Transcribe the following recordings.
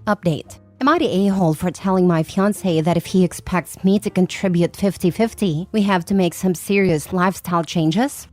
Update. Am I the a-hole for telling my fiancé that if he expects me to contribute 50-50, we have to make some serious lifestyle changes?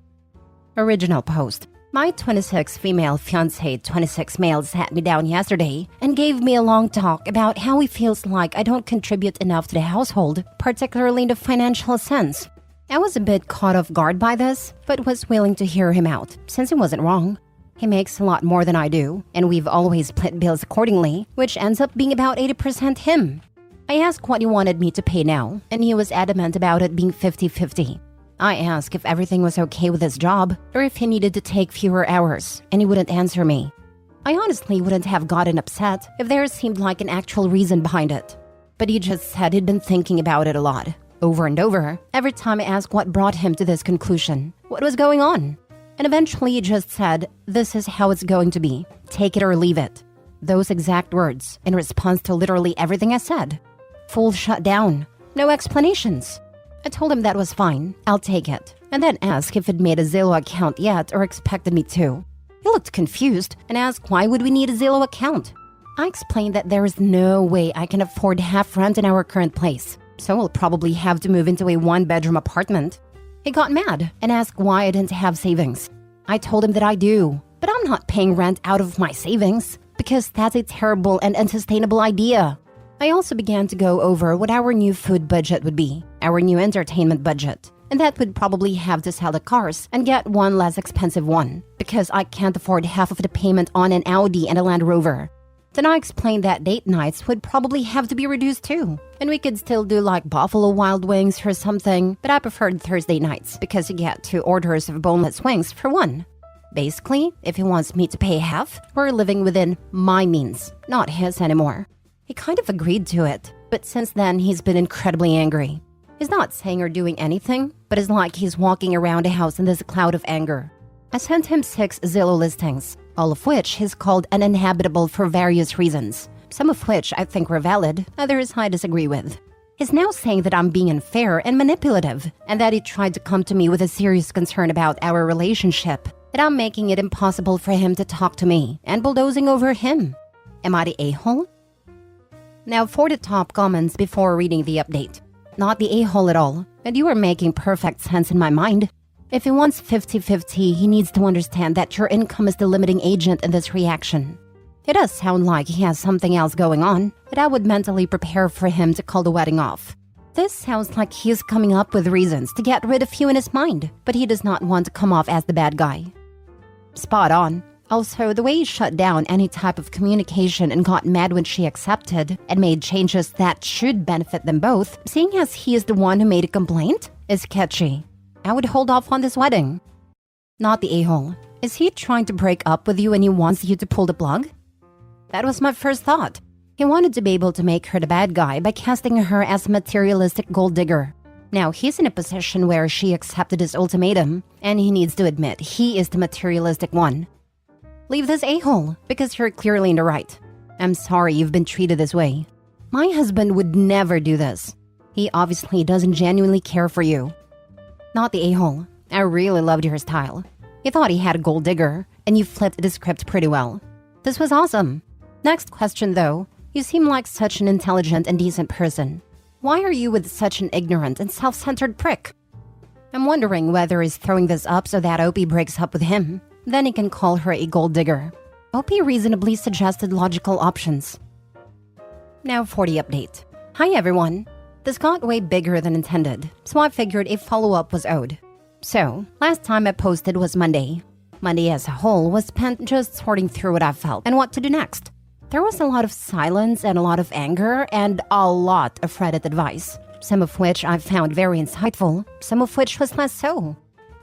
Original post. My 26 female fiancé, 26 male, sat me down yesterday and gave me a long talk about how he feels like I don't contribute enough to the household, particularly in the financial sense. I was a bit caught off guard by this, but was willing to hear him out, since he wasn't wrong. He makes a lot more than I do, and we've always split bills accordingly, which ends up being about 80% him. I asked what he wanted me to pay now, and he was adamant about it being 50-50. I asked if everything was okay with his job, or if he needed to take fewer hours, and he wouldn't answer me. I honestly wouldn't have gotten upset if there seemed like an actual reason behind it. But he just said he'd been thinking about it a lot, over and over, every time I asked what brought him to this conclusion, what was going on. And eventually he just said, "This is how it's going to be. Take it or leave it." Those exact words, in response to literally everything I said. Full shutdown. No explanations. I told him that was fine, I'll take it, and then asked if he'd made a Zillow account yet or expected me to. He looked confused and asked why would we need a Zillow account. I explained that there is no way I can afford half rent in our current place, so we'll probably have to move into a one-bedroom apartment. He got mad and asked why I didn't have savings. I told him that I do, but I'm not paying rent out of my savings because that's a terrible and unsustainable idea. I also began to go over what our new food budget would be, our new entertainment budget, and that we'd probably have to sell the cars and get one less expensive one because I can't afford half of the payment on an Audi and a Land Rover. Then I explained that date nights would probably have to be reduced too, and we could still do like Buffalo Wild Wings or something, but I preferred Thursday nights because you get 2 orders of boneless wings for one. Basically, if he wants me to pay half, we're living within my means, not his anymore. He kind of agreed to it, but since then he's been incredibly angry. He's not saying or doing anything, but it's like he's walking around the house in this cloud of anger. I sent him 6 Zillow listings, all of which he's called uninhabitable for various reasons, some of which I think were valid, others I disagree with. He's now saying that I'm being unfair and manipulative, and that he tried to come to me with a serious concern about our relationship, that I'm making it impossible for him to talk to me and bulldozing over him. Am I the a-hole? Now for the top comments before reading the update. Not the a-hole at all, and you are making perfect sense in my mind. If he wants 50-50, he needs to understand that your income is the limiting agent in this reaction. It does sound like he has something else going on, but I would mentally prepare for him to call the wedding off. This sounds like he is coming up with reasons to get rid of you in his mind, but he does not want to come off as the bad guy. Spot on. Also, the way he shut down any type of communication and got mad when she accepted and made changes that should benefit them both, seeing as he is the one who made a complaint, is sketchy. I would hold off on this wedding. Not the a-hole. Is he trying to break up with you and he wants you to pull the plug? That was my first thought. He wanted to be able to make her the bad guy by casting her as a materialistic gold digger. Now he's in a position where she accepted his ultimatum, and he needs to admit he is the materialistic one. Leave this a-hole, because you're clearly in the right. I'm sorry you've been treated this way. My husband would never do this. He obviously doesn't genuinely care for you. Not the a-hole. I really loved your style. You thought he had a gold digger, and you flipped the script pretty well. This was awesome. Next question though. You seem like such an intelligent and decent person. Why are you with such an ignorant and self-centered prick? I'm wondering whether he's throwing this up so that Opie breaks up with him. Then he can call her a gold digger. Opie reasonably suggested logical options. Now for the update. Hi everyone. This got way bigger than intended, so I figured a follow-up was owed. So, last time I posted was Monday. Monday as a whole was spent just sorting through what I felt and what to do next. There was a lot of silence and a lot of anger and a lot of Reddit advice, some of which I found very insightful, some of which was less so.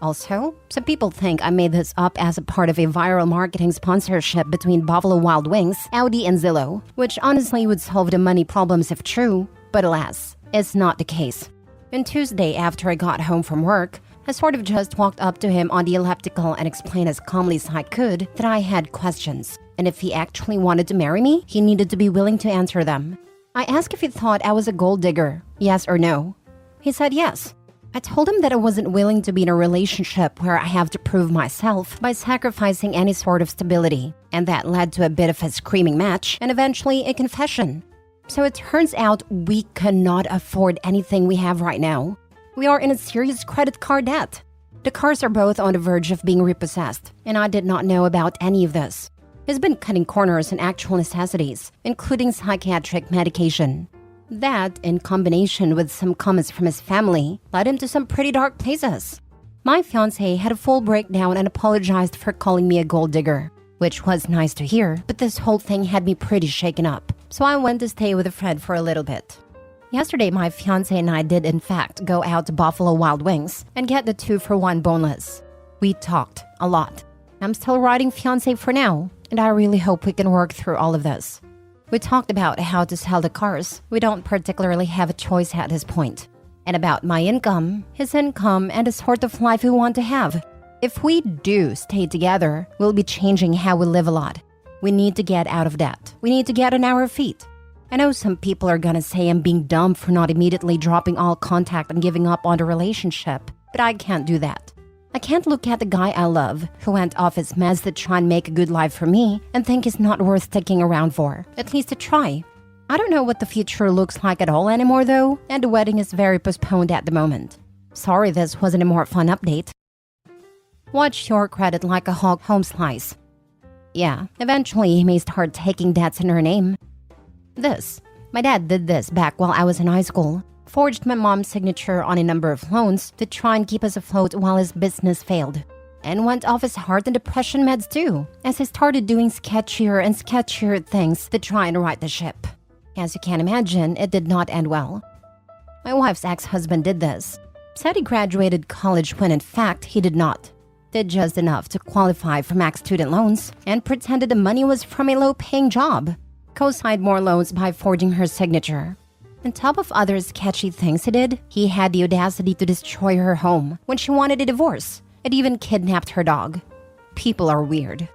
Also, some people think I made this up as a part of a viral marketing sponsorship between Buffalo Wild Wings, Audi, and Zillow, which honestly would solve the money problems if true, but alas, it's not the case. On Tuesday after I got home from work, I sort of just walked up to him on the elliptical and explained as calmly as I could that I had questions, and if he actually wanted to marry me, he needed to be willing to answer them. I asked if he thought I was a gold digger, yes or no. He said yes. I told him that I wasn't willing to be in a relationship where I have to prove myself by sacrificing any sort of stability, and that led to a bit of a screaming match and eventually a confession. So it turns out we cannot afford anything we have right now. We are in a serious credit card debt. The cars are both on the verge of being repossessed, and I did not know about any of this. He's been cutting corners on actual necessities, including psychiatric medication. That, in combination with some comments from his family, led him to some pretty dark places. My fiancé had a full breakdown and apologized for calling me a gold digger, which was nice to hear, but this whole thing had me pretty shaken up, so I went to stay with a friend for a little bit. Yesterday, my fiancé and I did in fact go out to Buffalo Wild Wings and get the 2-for-1 boneless. We talked a lot. I'm still riding fiancé for now, and I really hope we can work through all of this. We talked about how to sell the cars. We don't particularly have a choice at this point. And about my income, his income, and the sort of life we want to have. If we do stay together, we'll be changing how we live a lot. We need to get out of debt. We need to get on our feet. I know some people are gonna say I'm being dumb for not immediately dropping all contact and giving up on the relationship, but I can't do that. I can't look at the guy I love, who went off his meds to try and make a good life for me, and think he's not worth sticking around for, at least to try. I don't know what the future looks like at all anymore though, and the wedding is very postponed at the moment. Sorry this wasn't a more fun update. Watch your credit like a hog home slice. Yeah, eventually he may start taking debts in her name. My dad did this back while I was in high school. Forged my mom's signature on a number of loans to try and keep us afloat while his business failed. And went off his heart and depression meds too, as he started doing sketchier and sketchier things to try and right the ship. As you can imagine, it did not end well. My wife's ex-husband did this. Said he graduated college when in fact he did not. Did just enough to qualify for max student loans and pretended the money was from a low-paying job. Co-signed more loans by forging her signature. On top of other sketchy things he did, he had the audacity to destroy her home when she wanted a divorce, and even kidnapped her dog. People are weird.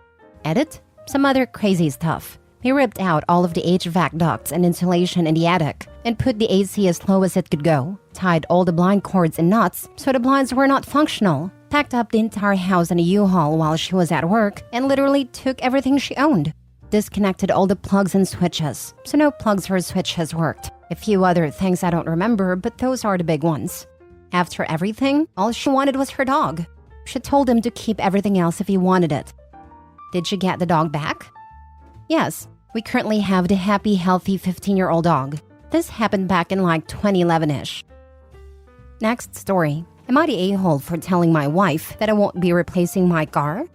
Edit? Some other crazy stuff. He ripped out all of the HVAC ducts and insulation in the attic and put the AC as low as it could go, tied all the blind cords and nuts so the blinds were not functional, packed up the entire house in a U-Haul while she was at work, and literally took everything she owned. Disconnected all the plugs and switches, so no plugs or switches worked. A few other things I don't remember, but those are the big ones. After everything, all she wanted was her dog. She told him to keep everything else if he wanted it. Did she get the dog back? Yes, we currently have the happy, healthy 15-year-old dog. This happened back in like 2011-ish. Next story. Am I the a-hole for telling my wife that I won't be replacing my car?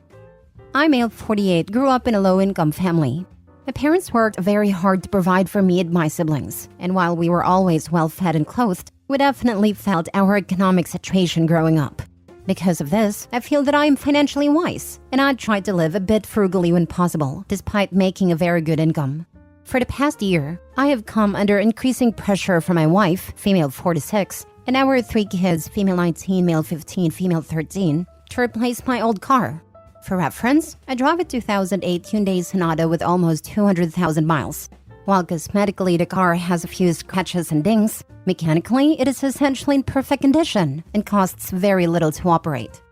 I, male 48, grew up in a low-income family. My parents worked very hard to provide for me and my siblings, and while we were always well-fed and clothed, we definitely felt our economic situation growing up. Because of this, I feel that I am financially wise, and I tried to live a bit frugally when possible, despite making a very good income. For the past year, I have come under increasing pressure from my wife, female 46, and our 3 kids, female 19, male 15, female 13, to replace my old car. For reference, I drive a 2008 Hyundai Sonata with almost 200,000 miles. While cosmetically the car has a few scratches and dings, mechanically it is essentially in perfect condition and costs very little to operate.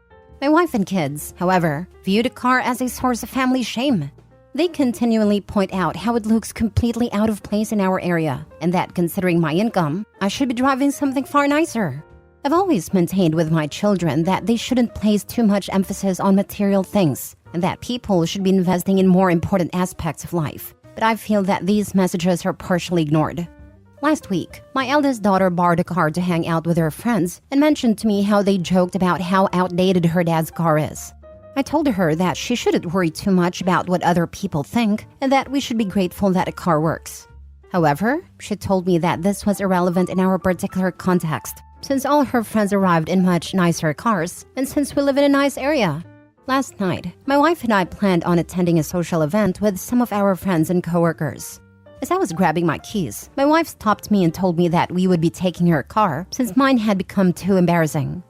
My wife and kids, however, view the car as a source of family shame. They continually point out how it looks completely out of place in our area, and that considering my income, I should be driving something far nicer. I've always maintained with my children that they shouldn't place too much emphasis on material things, and that people should be investing in more important aspects of life. But I feel that these messages are partially ignored. Last week, my eldest daughter borrowed a car to hang out with her friends and mentioned to me how they joked about how outdated her dad's car is. I told her that she shouldn't worry too much about what other people think and that we should be grateful that a car works. However, she told me that this was irrelevant in our particular context, since all her friends arrived in much nicer cars, and since we live in a nice area. Last night, my wife and I planned on attending a social event with some of our friends and coworkers. As I was grabbing my keys, my wife stopped me and told me that we would be taking her car since mine had become too embarrassing.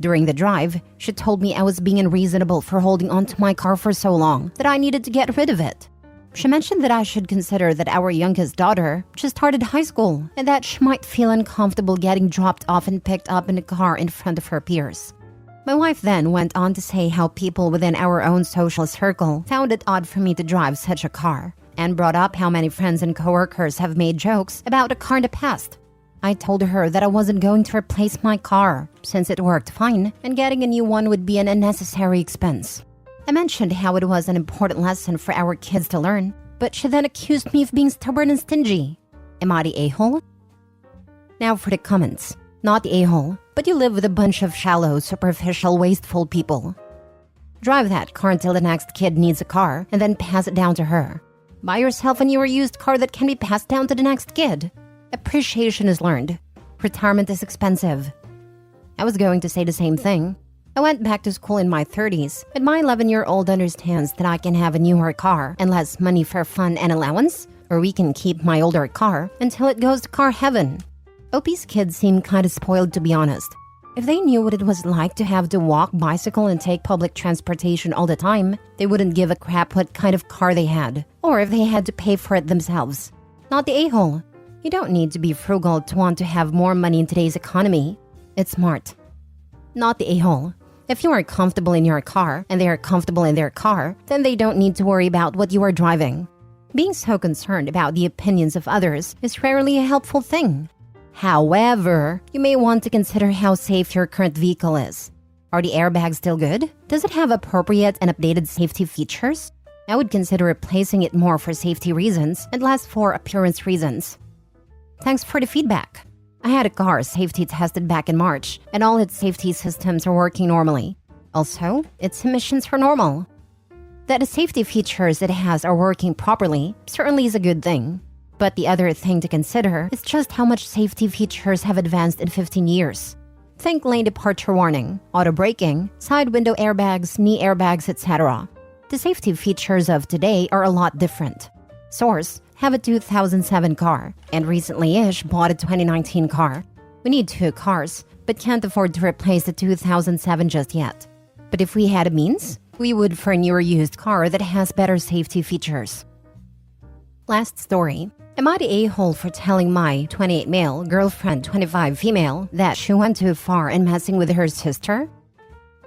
During the drive, she told me I was being unreasonable for holding onto my car for so long that I needed to get rid of it. She mentioned that I should consider that our youngest daughter just started high school and that she might feel uncomfortable getting dropped off and picked up in a car in front of her peers. My wife then went on to say how people within our own social circle found it odd for me to drive such a car, and brought up how many friends and coworkers have made jokes about a car in the past. I told her that I wasn't going to replace my car since it worked fine and getting a new one would be an unnecessary expense. I mentioned how it was an important lesson for our kids to learn, but she then accused me of being stubborn and stingy. Am I the a-hole? Now for the comments. Not the a-hole, but you live with a bunch of shallow, superficial, wasteful people. Drive that car until the next kid needs a car and then pass it down to her. Buy yourself a newer used car that can be passed down to the next kid. Appreciation is learned. Retirement is expensive. I was going to say the same thing. I went back to school in my 30s, and my 11-year-old understands that I can have a newer car and less money for fun and allowance, or we can keep my older car until it goes to car heaven. OP's kids seem kinda spoiled, to be honest. If they knew what it was like to have to walk, bicycle, and take public transportation all the time, they wouldn't give a crap what kind of car they had, or if they had to pay for it themselves. Not the a-hole. You don't need to be frugal to want to have more money in today's economy. It's smart. Not the a-hole. If you are comfortable in your car and they are comfortable in their car, then they don't need to worry about what you are driving. Being so concerned about the opinions of others is rarely a helpful thing. However, you may want to consider how safe your current vehicle is. Are the airbags still good? Does it have appropriate and updated safety features? I would consider replacing it more for safety reasons and less for appearance reasons. Thanks for the feedback. I had a car safety tested back in March, and all its safety systems are working normally. Also, its emissions are normal. That the safety features it has are working properly certainly is a good thing. But the other thing to consider is just how much safety features have advanced in 15 years. Think lane departure warning, auto braking, side window airbags, knee airbags, etc. The safety features of today are a lot different. Source: have a 2007 car, and recently-ish bought a 2019 car. We need 2 cars, but can't afford to replace the 2007 just yet. But if we had a means, we would for a newer used car that has better safety features. Last story. Am I the a-hole for telling my 28 male girlfriend, 25 female, that she went too far in messing with her sister?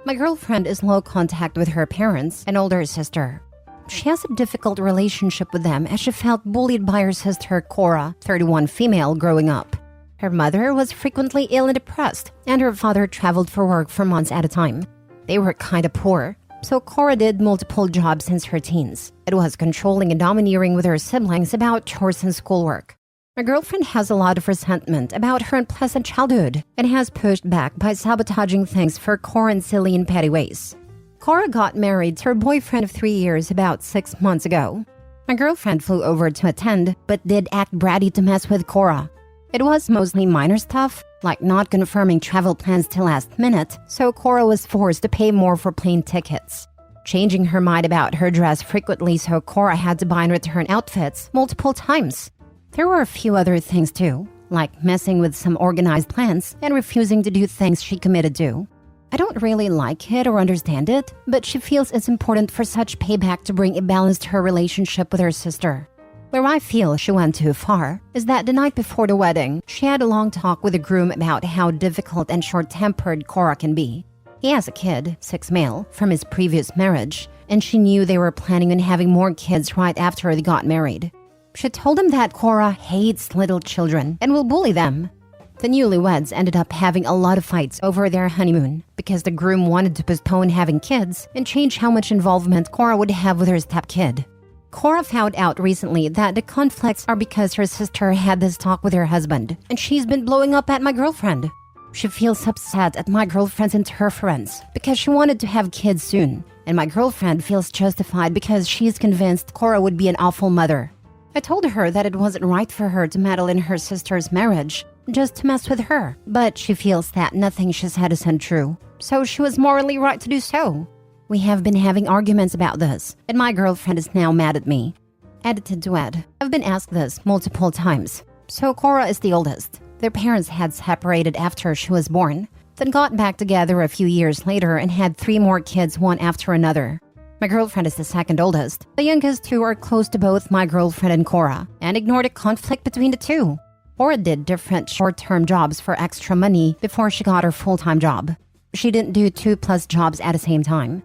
My girlfriend is low contact with her parents and older sister. She has a difficult relationship with them as she felt bullied by her sister Cora, 31 female, growing up. Her mother was frequently ill and depressed, and her father traveled for work for months at a time. They were kinda poor, so Cora did multiple jobs since her teens. It was controlling and domineering with her siblings about chores and schoolwork. My girlfriend has a lot of resentment about her unpleasant childhood and has pushed back by sabotaging things for Cora in silly and petty ways. Cora got married to her boyfriend of 3 years about 6 months ago. My girlfriend flew over to attend, but did act bratty to mess with Cora. It was mostly minor stuff, like not confirming travel plans till last minute, so Cora was forced to pay more for plane tickets. Changing her mind about her dress frequently, so Cora had to buy and return outfits multiple times. There were a few other things too, like messing with some organized plans and refusing to do things she committed to. I don't really like it or understand it, but she feels it's important for such payback to bring a balance to her relationship with her sister. Where I feel she went too far is that the night before the wedding, she had a long talk with the groom about how difficult and short-tempered Cora can be. He has a kid, 6 male, from his previous marriage, and she knew they were planning on having more kids right after they got married. She told him that Cora hates little children and will bully them. The newlyweds ended up having a lot of fights over their honeymoon because the groom wanted to postpone having kids and change how much involvement Cora would have with her stepkid. Cora found out recently that the conflicts are because her sister had this talk with her husband, and she's been blowing up at my girlfriend. She feels upset at my girlfriend's interference because she wanted to have kids soon, and my girlfriend feels justified because she's convinced Cora would be an awful mother. I told her that it wasn't right for her to meddle in her sister's marriage, just to mess with her, but she feels that nothing she said is untrue, so she was morally right to do so. We have been having arguments about this, and my girlfriend is now mad at me. Edited to Ed. I've been asked this multiple times. So Cora is the oldest. Their parents had separated after she was born, then got back together a few years later and had 3 more kids one after another. My girlfriend is the second oldest. The youngest two are close to both my girlfriend and Cora, and ignored a conflict between the two. Cora did different short-term jobs for extra money before she got her full-time job. She didn't do 2+ jobs at the same time.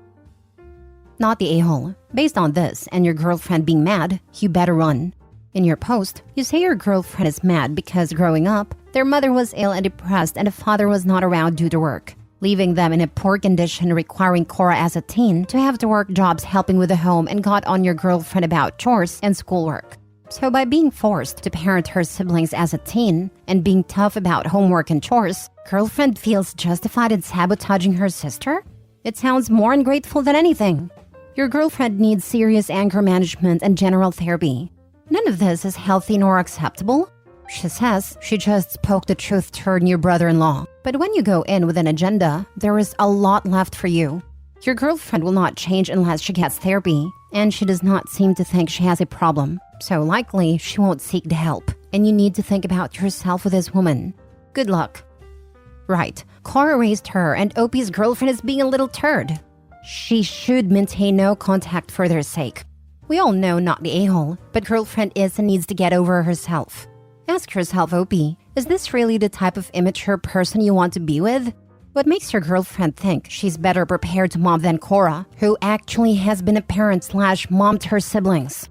Not the a-hole. Based on this and your girlfriend being mad, you better run. In your post, you say your girlfriend is mad because growing up, their mother was ill and depressed and the father was not around due to work, leaving them in a poor condition, requiring Cora as a teen to have to work jobs helping with the home, and got on your girlfriend about chores and schoolwork. So by being forced to parent her siblings as a teen and being tough about homework and chores, girlfriend feels justified in sabotaging her sister? It sounds more ungrateful than anything. Your girlfriend needs serious anger management and general therapy. None of this is healthy nor acceptable. She says she just spoke the truth to her new brother-in-law. But when you go in with an agenda, there is a lot left for you. Your girlfriend will not change unless she gets therapy, and she does not seem to think she has a problem. So likely, she won't seek the help, and you need to think about yourself with this woman. Good luck. Right, Cora raised her, and Opie's girlfriend is being a little turd. She should maintain no contact for their sake. We all know not the a-hole, but girlfriend is and needs to get over herself. Ask yourself, Opie, is this really the type of immature person you want to be with? What makes your girlfriend think she's better prepared to mom than Cora, who actually has been a parent/mom to her siblings?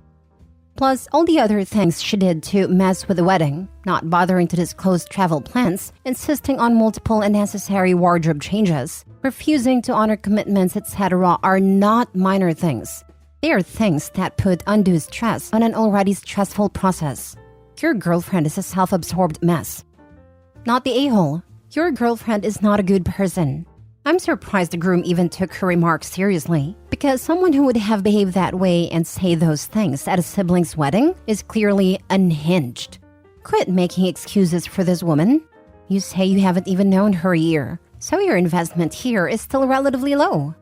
Plus, all the other things she did to mess with the wedding, not bothering to disclose travel plans, insisting on multiple unnecessary wardrobe changes, refusing to honor commitments, etc. are not minor things. They are things that put undue stress on an already stressful process. Your girlfriend is a self-absorbed mess. Not the a-hole. Your girlfriend is not a good person. I'm surprised the groom even took her remarks seriously, because someone who would have behaved that way and say those things at a sibling's wedding is clearly unhinged. Quit making excuses for this woman. You say you haven't even known her a year, so your investment here is still relatively low.